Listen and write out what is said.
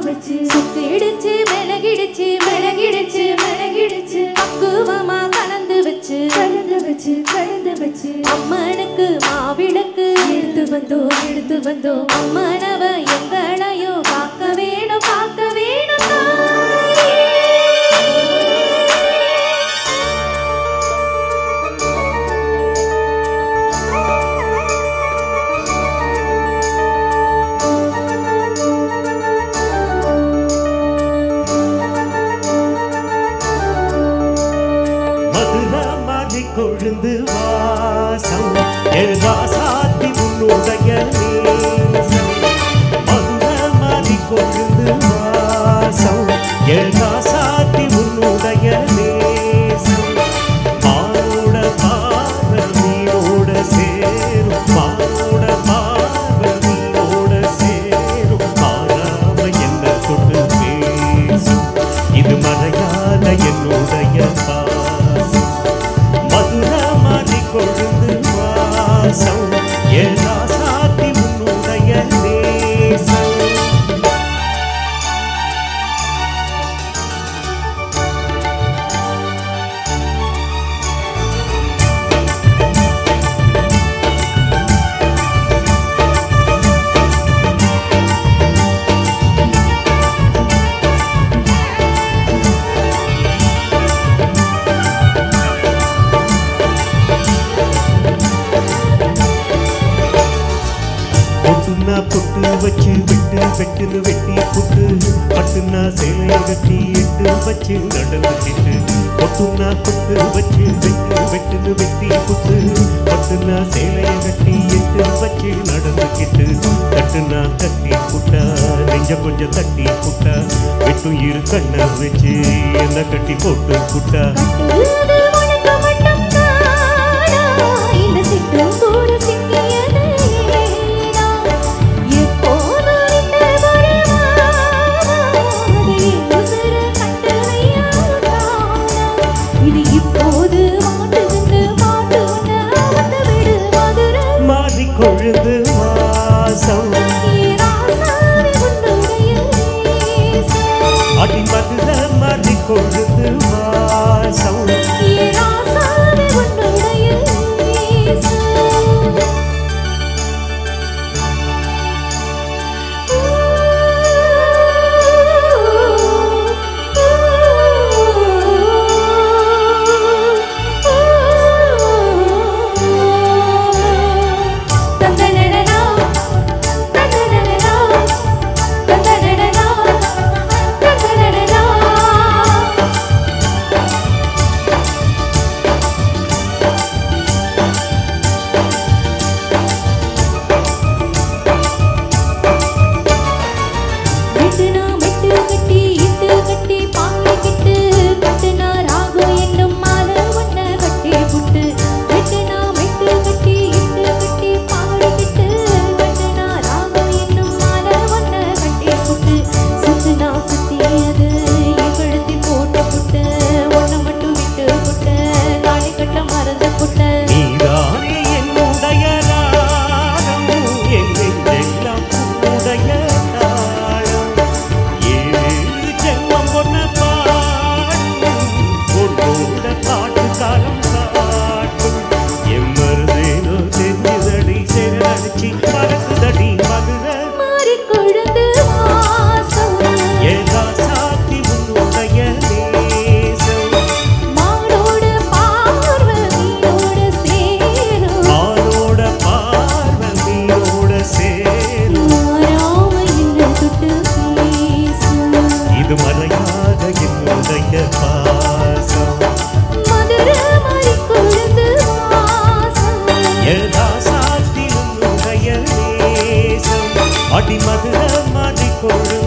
வச்சு சுத்திடுச்சு மிளகிடுச்சு மிளகிடுச்சு மிளகிடுச்சு பக்குவமா கலந்து வச்சு அம்மனுக்கு மாவிளக்கு எடுத்து வந்தோம் அம்மனவ எங்களையோ பார்க்க வேணும் கொழுந்து வாசம் ராசாத்தி உன்னுடைய நேசம் மதுர மாறி கொழுந்து வாசம் ராசாத்தி உன்னுடைய நேசம் மானோட பார்வை நீரோட சேரும் மானோட பார்வை நீரோட சேரும் மாறாம என்ன தொட்டு பேசும் இது மறையாத என்னுடைய கொழுந்து வாசம் ராசாத்தி உன்னுடைய நேசம் பொட்டு வச்சு வெட்டுன்னு வெட்டி புட்டு பட்டுனா சேலையை கட்டி எட்டு வச்சு நடந்துக்கிட்டு பொட்டுனா பொட்டு வச்சு வெட்டுன்னு வெட்டி புட்டு பட்டுனா சேலையை கட்டி எட்டு வச்சு நடந்துக்கிட்டு தட்டுனா தட்டி புட்டா நெஞ்ச கொஞ்சம் தட்டி புட்டா வெட்டும் இரு கண்ணை வச்சு என்ன கட்டி போட்டு புட்டா கொழுந்து வாசம் அடி மதுர மாறி கொழுந்து வாசம் அடி மதுர மாறி கொழுந்து